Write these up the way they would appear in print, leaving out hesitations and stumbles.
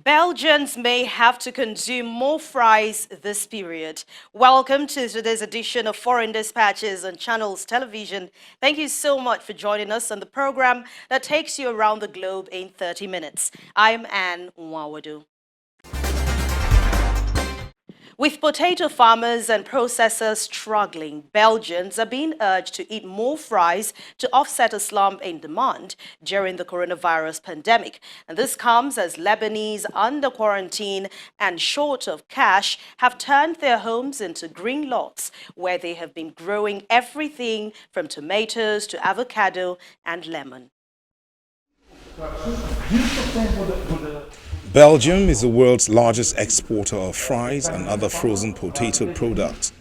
Belgians may have to consume more fries this period. Welcome to today's edition of Foreign Dispatches on Channels Television. Thank you so much for joining us on the program that takes you around the globe in 30 minutes. I'm Anne Nwawadu. With potato farmers and processors struggling, Belgians are being urged to eat more fries to offset a slump in demand during the coronavirus pandemic. And this comes as Lebanese under quarantine and short of cash have turned their homes into green lots where they have been growing everything from tomatoes to avocado and lemon. Belgium is the world's largest exporter of fries and other frozen potato products.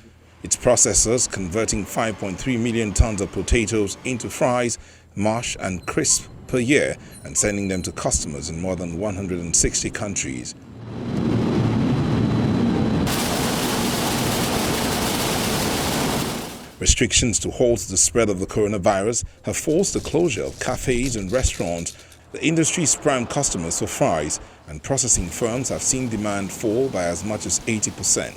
Its processors converting 5.3 million tons of potatoes into fries, mash and crisp per year and sending them to customers in more than 160 countries. Restrictions to halt the spread of the coronavirus have forced the closure of cafes and restaurants. The industry's prime customers for fries and processing firms have seen demand fall by as much as 80%.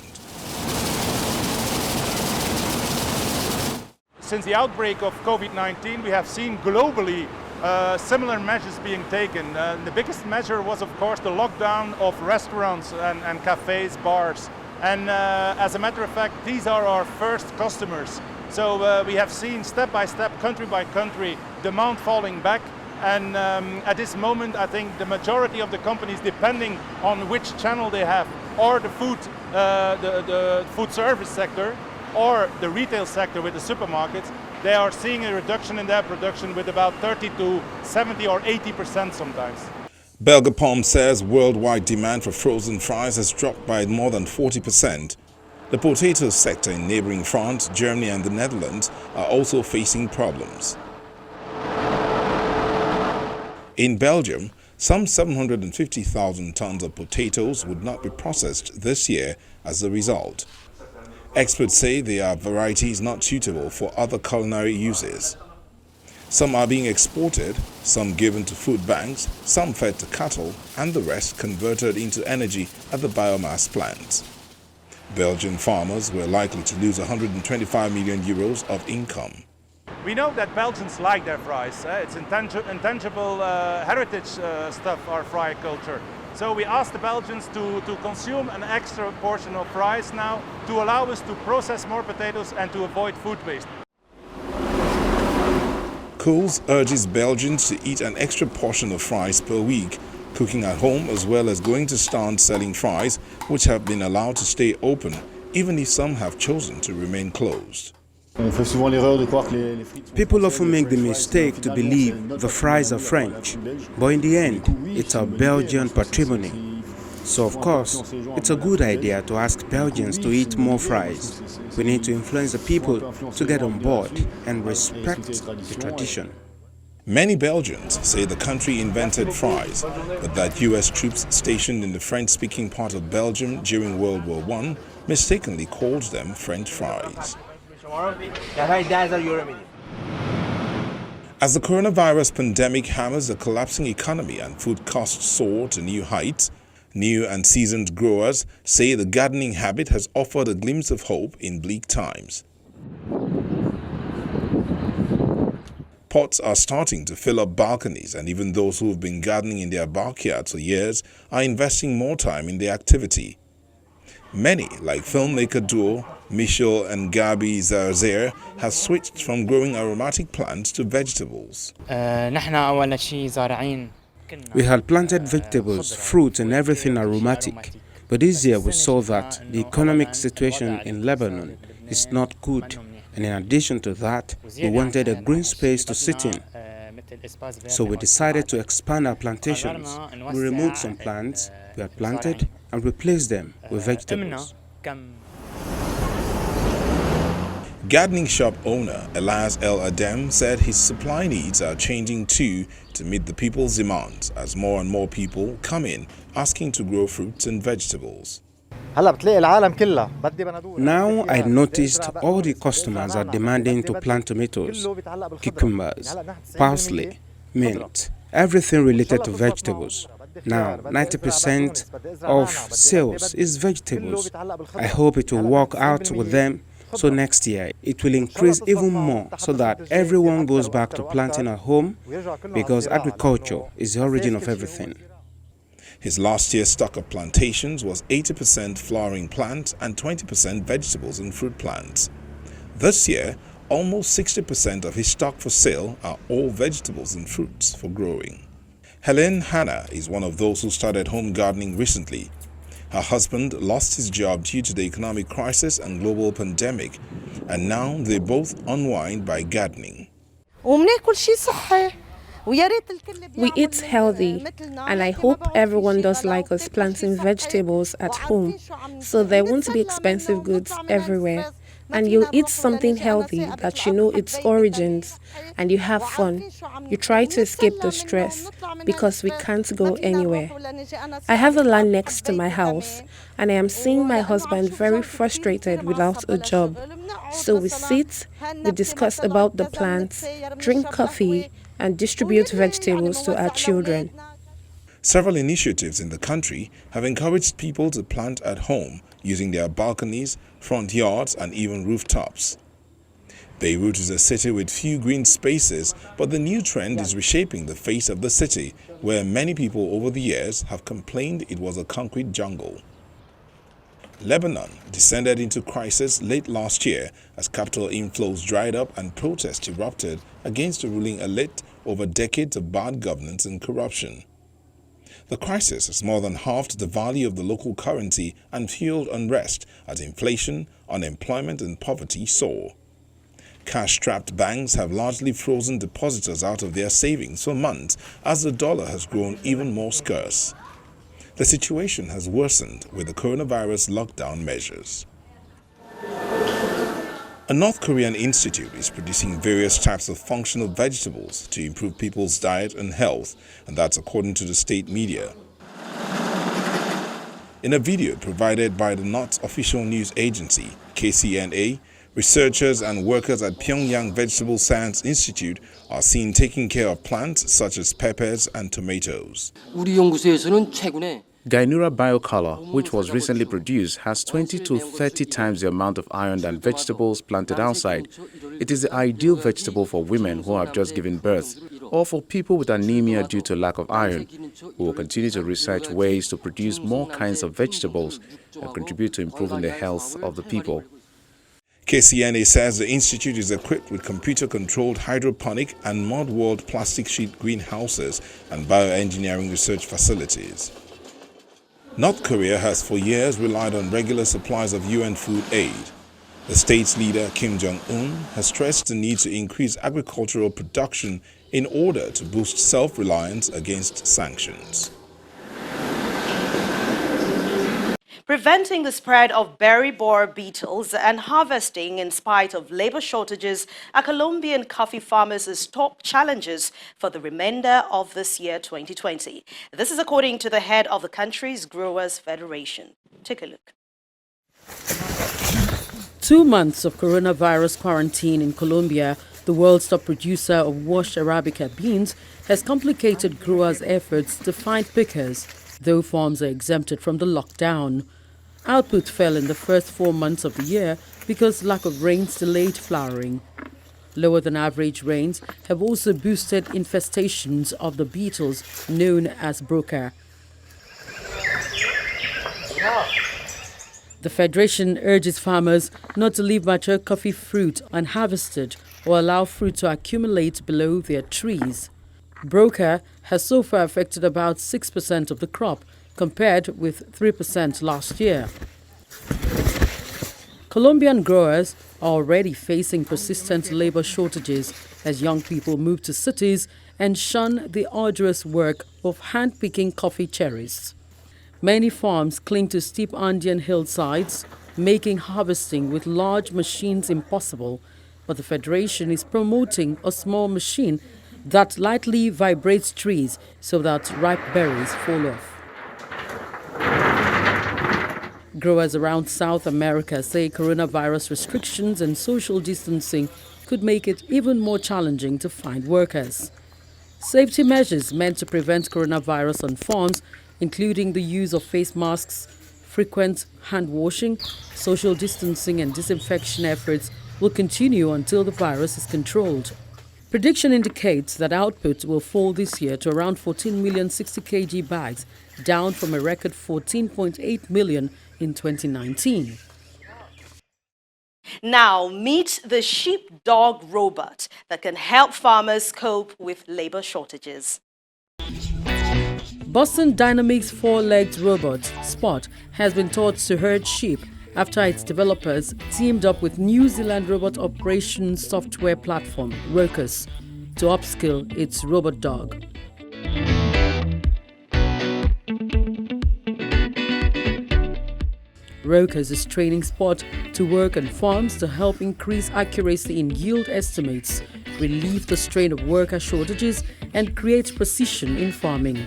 Since the outbreak of COVID-19, we have seen globally similar measures being taken. The biggest measure was, of course, the lockdown of restaurants and cafes, bars. And as a matter of fact, these are our first customers. So we have seen step by step, country by country, demand falling back. And at this moment, I think the majority of the companies, depending on which channel they have, or the food service sector, or the retail sector with the supermarkets, they are seeing a reduction in their production with about 30 to 70 or 80% sometimes. Belgapom says worldwide demand for frozen fries has dropped by more than 40%. The potato sector in neighboring France, Germany and the Netherlands are also facing problems. In Belgium, some 750,000 tons of potatoes would not be processed this year as a result. Experts say they are varieties not suitable for other culinary uses. Some are being exported, some given to food banks, some fed to cattle, and the rest converted into energy at the biomass plants. Belgian farmers were likely to lose 125 million euros of income. We know that Belgians like their fries. It's intangible heritage stuff, our fry culture. So we asked the Belgians to consume an extra portion of fries now to allow us to process more potatoes and to avoid food waste. Coles urges Belgians to eat an extra portion of fries per week, cooking at home as well as going to stands selling fries, which have been allowed to stay open, even if some have chosen to remain closed. People often make the mistake to believe the fries are French, but in the end, it's our Belgian patrimony. So of course, it's a good idea to ask Belgians to eat more fries. We need to influence the people to get on board and respect the tradition. Many Belgians say the country invented fries, but that US troops stationed in the French-speaking part of Belgium during World War I mistakenly called them French fries. As the coronavirus pandemic hammers the collapsing economy and food costs soar to new heights, new and seasoned growers say the gardening habit has offered a glimpse of hope in bleak times. Pots are starting to fill up balconies, and even those who have been gardening in their backyards for years are investing more time in the activity. Many, like filmmaker duo Michel and Gabi Zarzer, have switched from growing aromatic plants to vegetables. We had planted vegetables, fruits and everything aromatic, but this year we saw that the economic situation in Lebanon is not good, and in addition to that, we wanted a green space to sit in. So we decided to expand our plantations. We removed some plants we had planted and replaced them with vegetables. Gardening shop owner Elias El Adem said his supply needs are changing too to meet the people's demands as more and more people come in asking to grow fruits and vegetables. Now I noticed all the customers are demanding to plant tomatoes, cucumbers, parsley, mint, everything related to vegetables. Now, 90% of sales is vegetables. I hope it will work out with them, so next year it will increase even more so that everyone goes back to planting at home, because agriculture is the origin of everything. His last year's stock of plantations was 80% flowering plants and 20% vegetables and fruit plants. This year, almost 60% of his stock for sale are all vegetables and fruits for growing. Helen Hanna is one of those who started home gardening recently. Her husband lost his job due to the economic crisis and global pandemic, and now they both unwind by gardening. We eat healthy, and I hope everyone does like us planting vegetables at home, so there won't be expensive goods everywhere. And you eat something healthy that you know its origins, and you have fun. You try to escape the stress because we can't go anywhere. I have a land next to my house, and I am seeing my husband very frustrated without a job. So we sit, we discuss about the plants, drink coffee, and distribute vegetables to our children. Several initiatives in the country have encouraged people to plant at home using their balconies, front yards, and even rooftops. Beirut is a city with few green spaces, but the new trend is reshaping the face of the city, where many people over the years have complained it was a concrete jungle. Lebanon descended into crisis late last year as capital inflows dried up and protests erupted against the ruling elite over decades of bad governance and corruption. The crisis has more than halved the value of the local currency and fueled unrest as inflation, unemployment, and poverty soar. Cash-strapped banks have largely frozen depositors out of their savings for months as the dollar has grown even more scarce. The situation has worsened with the coronavirus lockdown measures. A North Korean institute is producing various types of functional vegetables to improve people's diet and health, and that's according to the state media. In a video provided by the North official news agency, KCNA, researchers and workers at Pyongyang Vegetable Science Institute are seen taking care of plants such as peppers and tomatoes. Gainura Biocolor, which was recently produced, has 20 to 30 times the amount of iron than vegetables planted outside. It is the ideal vegetable for women who have just given birth or for people with anemia due to lack of iron. We will continue to research ways to produce more kinds of vegetables and contribute to improving the health of the people. KCNA says the institute is equipped with computer-controlled hydroponic and mud-walled plastic sheet greenhouses and bioengineering research facilities. North Korea has for years relied on regular supplies of UN food aid. The state's leader, Kim Jong-un, has stressed the need to increase agricultural production in order to boost self-reliance against sanctions. Preventing the spread of berry borer beetles and harvesting in spite of labor shortages are Colombian coffee farmers' top challenges for the remainder of this year 2020. This is according to the head of the country's Growers Federation. Take a look. 2 months of coronavirus quarantine in Colombia, the world's top producer of washed Arabica beans, has complicated growers' efforts to find pickers, though farms are exempted from the lockdown. Output fell in the first 4 months of the year because lack of rains delayed flowering. Lower than average rains have also boosted infestations of the beetles known as broca. The Federation urges farmers not to leave mature coffee fruit unharvested or allow fruit to accumulate below their trees. Broca has so far affected about 6% of the crop, compared with 3% last year. Colombian growers are already facing persistent labor shortages as young people move to cities and shun the arduous work of hand-picking coffee cherries. Many farms cling to steep Andean hillsides, making harvesting with large machines impossible, but the Federation is promoting a small machine that lightly vibrates trees so that ripe berries fall off. Growers around South America say coronavirus restrictions and social distancing could make it even more challenging to find workers. Safety measures meant to prevent coronavirus on farms, including the use of face masks, frequent hand washing, social distancing and disinfection efforts, will continue until the virus is controlled. Prediction indicates that output will fall this year to around 14 million 60 kg bags, down from a record 14.8 million in 2019. Now, meet the sheepdog robot that can help farmers cope with labor shortages. Boston Dynamics four-legged robot, Spot, has been taught to herd sheep after its developers teamed up with New Zealand robot operations software platform, Rocus, to upskill its robot dog. Rocus is training Spot to work on farms to help increase accuracy in yield estimates, relieve the strain of worker shortages, and create precision in farming.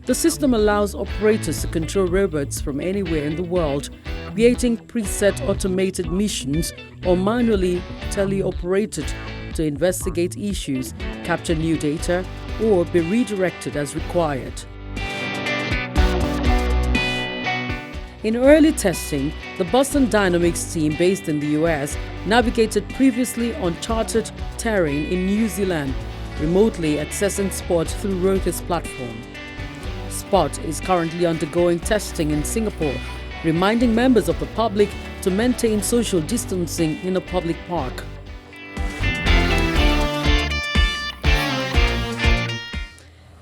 The system allows operators to control robots from anywhere in the world, creating preset automated missions or manually teleoperated to investigate issues, capture new data, or be redirected as required. In early testing, the Boston Dynamics team based in the US navigated previously uncharted terrain in New Zealand, remotely accessing Spot through Rocus platform. Spot is currently undergoing testing in Singapore, reminding members of the public to maintain social distancing in a public park.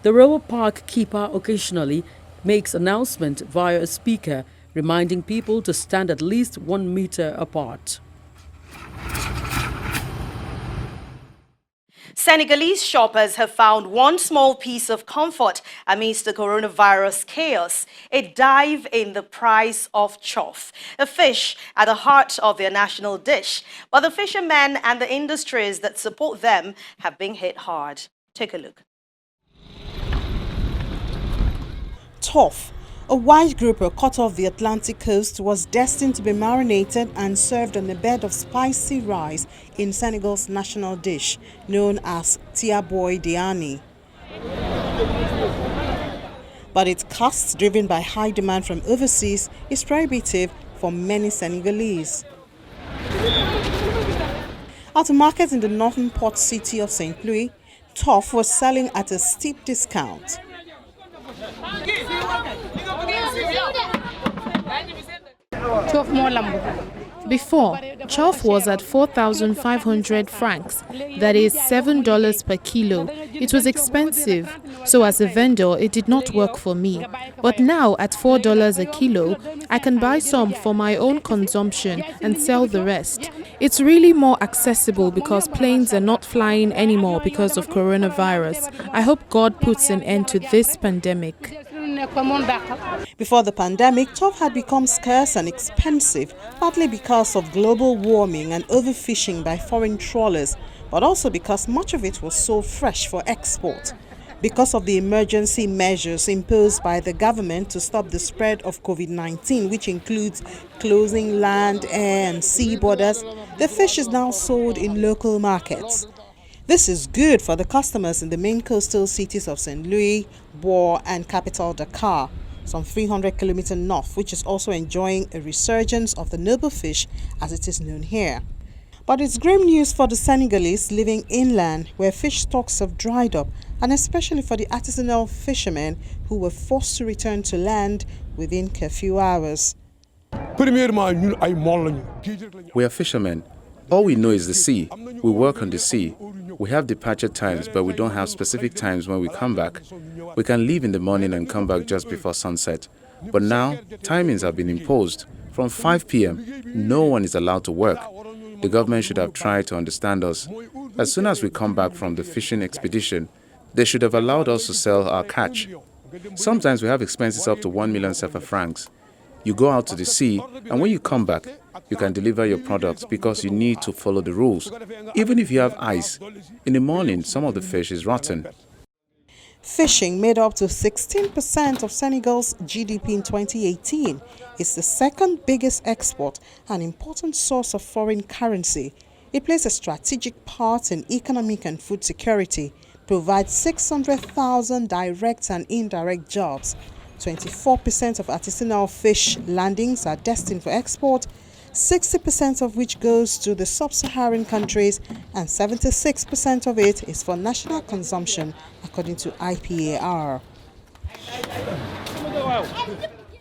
The robot park keeper occasionally makes announcement via a speaker, reminding people to stand at least 1 meter apart. Senegalese shoppers have found one small piece of comfort amidst the coronavirus chaos: a dive in the price of chof, a fish at the heart of their national dish. But the fishermen and the industries that support them have been hit hard. Take a look. Chof, a white grouper caught off the Atlantic coast, was destined to be marinated and served on a bed of spicy rice in Senegal's national dish, known as tiaboy diani. But its cost, driven by high demand from overseas, is prohibitive for many Senegalese. At a market in the northern port city of St. Louis, chof was selling at a steep discount. Before, chof was at 4,500 francs, that is $7 per kilo. It was expensive, so as a vendor it did not work for me. But now at $4 a kilo, I can buy some for my own consumption and sell the rest. It's really more accessible because planes are not flying anymore because of coronavirus. I hope God puts an end to this pandemic. Before the pandemic, chof had become scarce and expensive, partly because of global warming and overfishing by foreign trawlers, but also because much of it was sold fresh for export. Because of the emergency measures imposed by the government to stop the spread of COVID-19, which includes closing land, air and sea borders, the fish is now sold in local markets. This is good for the customers in the main coastal cities of St. Louis, Boer and capital Dakar, some 300 kilometers north, which is also enjoying a resurgence of the noble fish as it is known here. But it's grim news for the Senegalese living inland, where fish stocks have dried up, and especially for the artisanal fishermen who were forced to return to land within curfew hours. We are fishermen. All we know is the sea. We work on the sea. We have departure times, but we don't have specific times when we come back. We can leave in the morning and come back just before sunset. But now, timings have been imposed. From 5 p.m., no one is allowed to work. The government should have tried to understand us. As soon as we come back from the fishing expedition, they should have allowed us to sell our catch. Sometimes we have expenses up to 1 million CFA francs. You go out to the sea, and when you come back, you can deliver your products because you need to follow the rules. Even if you have ice, in the morning, some of the fish is rotten. Fishing made up to 16% of Senegal's GDP in 2018. It's the second biggest export, an important source of foreign currency. It plays a strategic part in economic and food security, provides 600,000 direct and indirect jobs. 24% of artisanal fish landings are destined for export, 60% of which goes to the sub-Saharan countries, and 76% of it is for national consumption, according to IPAR.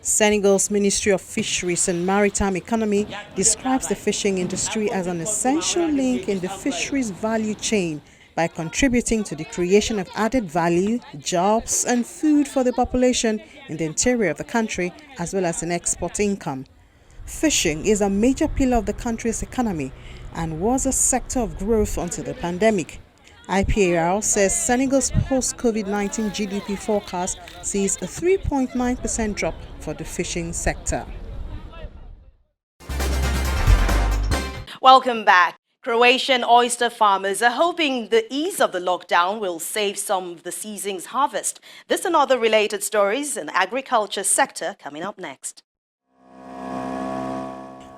Senegal's Ministry of Fisheries and Maritime Economy describes the fishing industry as an essential link in the fisheries value chain by contributing to the creation of added value, jobs and food for the population in the interior of the country, as well as in export income. Fishing is a major pillar of the country's economy and was a sector of growth until the pandemic. IPAR says Senegal's post-COVID-19 GDP forecast sees a 3.9% drop for the fishing sector. Welcome back. Croatian oyster farmers are hoping the ease of the lockdown will save some of the season's harvest. This and other related stories in the agriculture sector coming up next.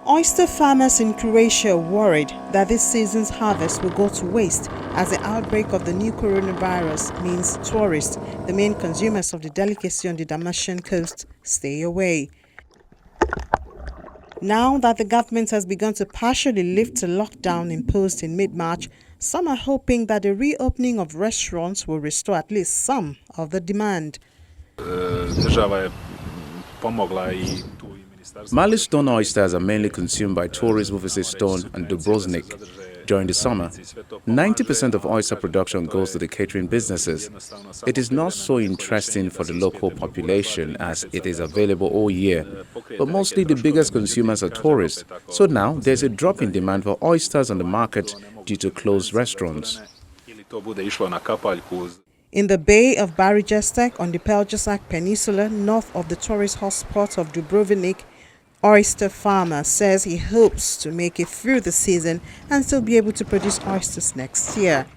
Oyster farmers in Croatia are worried that this season's harvest will go to waste as the outbreak of the new coronavirus means tourists, the main consumers of the delicacy on the Dalmatian coast, stay away. Now that the government has begun to partially lift the lockdown imposed in mid-March, some are hoping that the reopening of restaurants will restore at least some of the demand. Mali stone oysters are mainly consumed by tourists who visit Stone and Dubrovnik. During the summer, 90% of oyster production goes to the catering businesses. It is not so interesting for the local population as it is available all year, but mostly the biggest consumers are tourists. So now there's a drop in demand for oysters on the market due to closed restaurants. In the Bay of Barijestek on the Peljasak Peninsula, north of the tourist hotspot of Dubrovnik, oyster farmer says he hopes to make it through the season and still be able to produce oysters next year.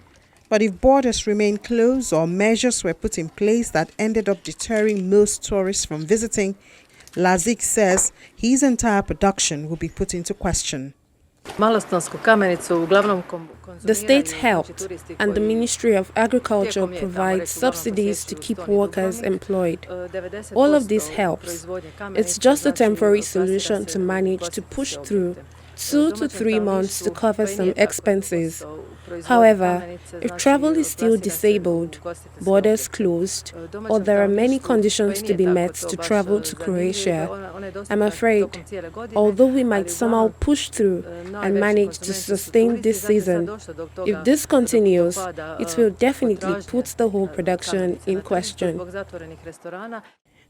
But if borders remain closed or measures were put in place that ended up deterring most tourists from visiting, Lazik says his entire production will be put into question. The state helped, and the Ministry of Agriculture provides subsidies to keep workers employed. All of this helps. It's just a temporary solution to manage to push through 2 to 3 months to cover some expenses. However, if travel is still disabled, borders closed, or there are many conditions to be met to travel to Croatia, I'm afraid, although we might somehow push through and manage to sustain this season, if this continues, it will definitely put the whole production in question.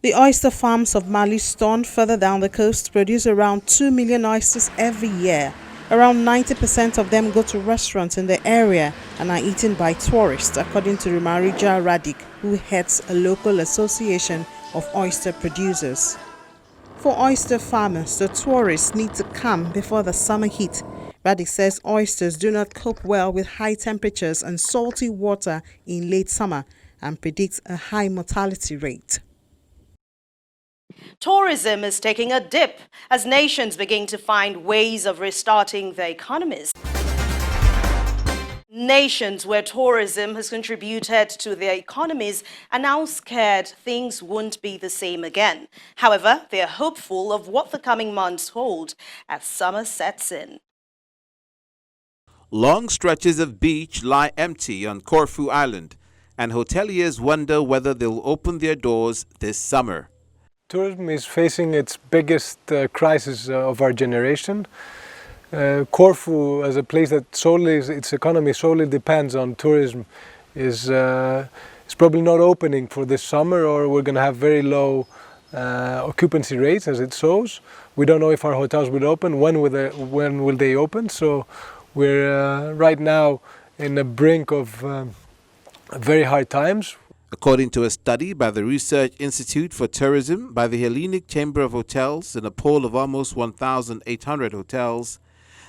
The oyster farms of Mali Stone further down the coast produce around 2 million oysters every year. Around 90% of them go to restaurants in the area and are eaten by tourists, according to Rumarija Radic, who heads a local association of oyster producers. For oyster farmers, the tourists need to come before the summer heat. Radic says oysters do not cope well with high temperatures and salty water in late summer and predicts a high mortality rate. Tourism is taking a dip as nations begin to find ways of restarting their economies. Nations where tourism has contributed to their economies are now scared things won't be the same again. However, they are hopeful of what the coming months hold as summer sets in. Long stretches of beach lie empty on Corfu Island, and hoteliers wonder whether they'll open their doors this summer. Tourism is facing its biggest crisis of our generation. Corfu, as a place that its economy solely depends on tourism, is probably not opening for this summer, or we're going to have very low occupancy rates as it shows. We don't know if our hotels will open, when will they open, so we're right now in the brink of very hard times. According to a study by the Research Institute for Tourism by the Hellenic Chamber of Hotels in a poll of almost 1,800 hotels,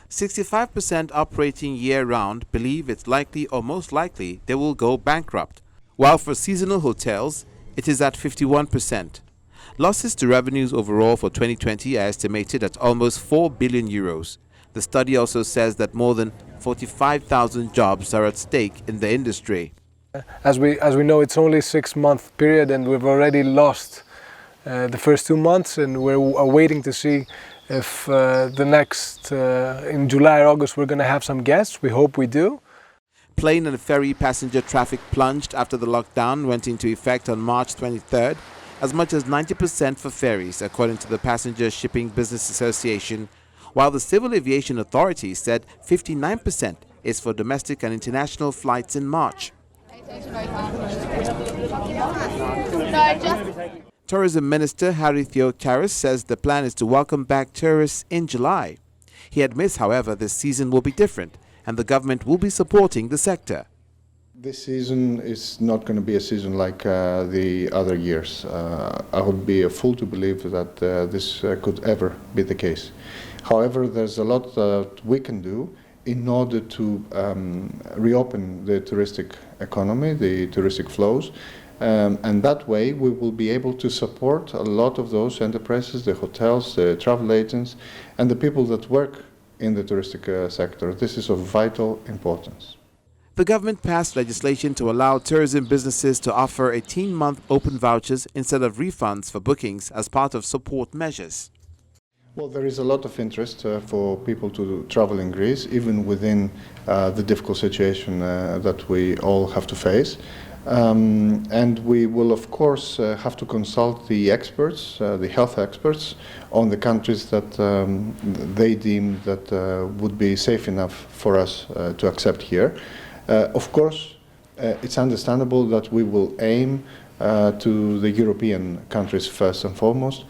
65% operating year-round believe it's likely or most likely they will go bankrupt, while for seasonal hotels, it is at 51%. Losses to revenues overall for 2020 are estimated at almost 4 billion euros. The study also says that more than 45,000 jobs are at stake in the industry. As we know, it's only a 6-month period, and we've already lost the first 2 months, and we're waiting to see if the next, in July or August, we're going to have some guests. We hope we do. Plane and ferry passenger traffic plunged after the lockdown went into effect on March 23rd, as much as 90% for ferries, according to the Passenger Shipping Business Association, while the Civil Aviation Authority said 59% is for domestic and international flights in March. Tourism Minister Harry Theocharis says the plan is to welcome back tourists in July. He admits, however, this season will be different and the government will be supporting the sector. This season is not going to be a season like the other years. I would be a fool to believe that this could ever be the case. However, there's a lot that we can do in order to reopen the touristic economy, the touristic flows, and that way we will be able to support a lot of those enterprises, the hotels, the travel agents, and the people that work in the touristic sector. This is of vital importance. The government passed legislation to allow tourism businesses to offer 18-month open vouchers instead of refunds for bookings as part of support measures. Well, there is a lot of interest for people to travel in Greece, even within the difficult situation that we all have to face. And we will, of course, have to consult the experts, the health experts, on the countries that they deem that would be safe enough for us to accept here. Of course, it's understandable that we will aim to the European countries first and foremost.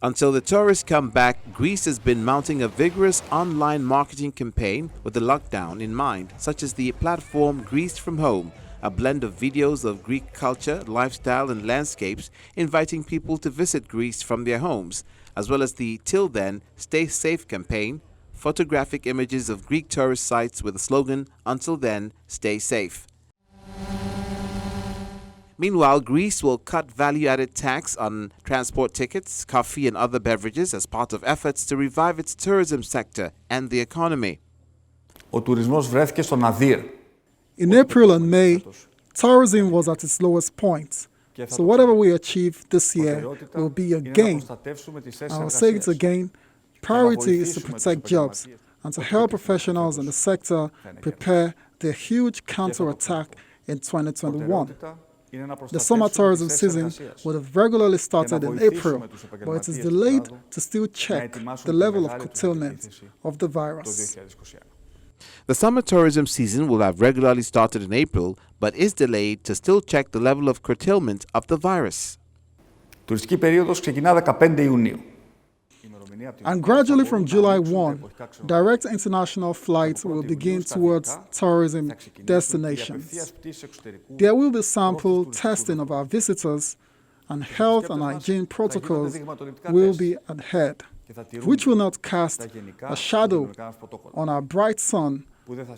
Until the tourists come back, Greece has been mounting a vigorous online marketing campaign with the lockdown in mind, such as the platform Greece from Home, a blend of videos of Greek culture, lifestyle and landscapes inviting people to visit Greece from their homes, as well as the Till Then, Stay Safe campaign, photographic images of Greek tourist sites with the slogan, Until Then, Stay Safe. Meanwhile, Greece will cut value-added tax on transport tickets, coffee and other beverages as part of efforts to revive its tourism sector and the economy. In April and May, tourism was at its lowest point. So whatever we achieve this year will be a gain. I will say it again, priority is to protect jobs and to help professionals in the sector prepare their huge counter-attack in 2021. The summer tourism season would have regularly started in April, but it is delayed to still check the level of curtailment of the virus. The summer tourism season will have regularly started in April, but is delayed to still check the level of curtailment of the virus. And gradually from July 1, direct international flights will begin towards tourism destinations. There will be sample testing of our visitors, and health and hygiene protocols will be adhered, which will not cast a shadow on our bright sun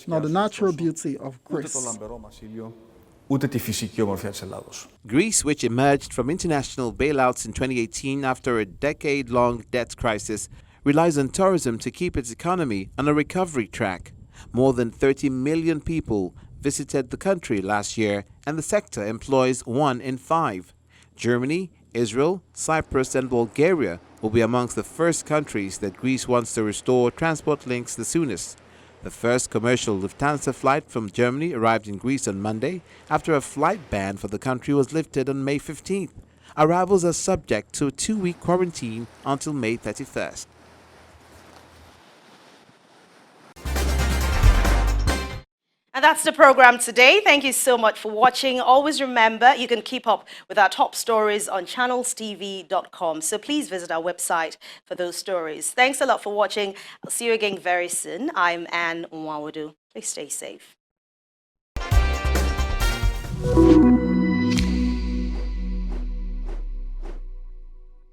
nor the natural beauty of Greece. Greece, which emerged from international bailouts in 2018 after a decade-long debt crisis, relies on tourism to keep its economy on a recovery track. More than 30 million people visited the country last year, and the sector employs 1 in 5. Germany, Israel, Cyprus and Bulgaria will be amongst the first countries that Greece wants to restore transport links the soonest. The first commercial Lufthansa flight from Germany arrived in Greece on Monday after a flight ban for the country was lifted on May 15th. Arrivals are subject to a 2-week quarantine until May 31st. And that's the program today. Thank you so much for watching. Always remember, you can keep up with our top stories on channelstv.com. So please visit our website for those stories. Thanks a lot for watching. I'll see you again very soon. I'm Anne Nwawadu. Please stay safe.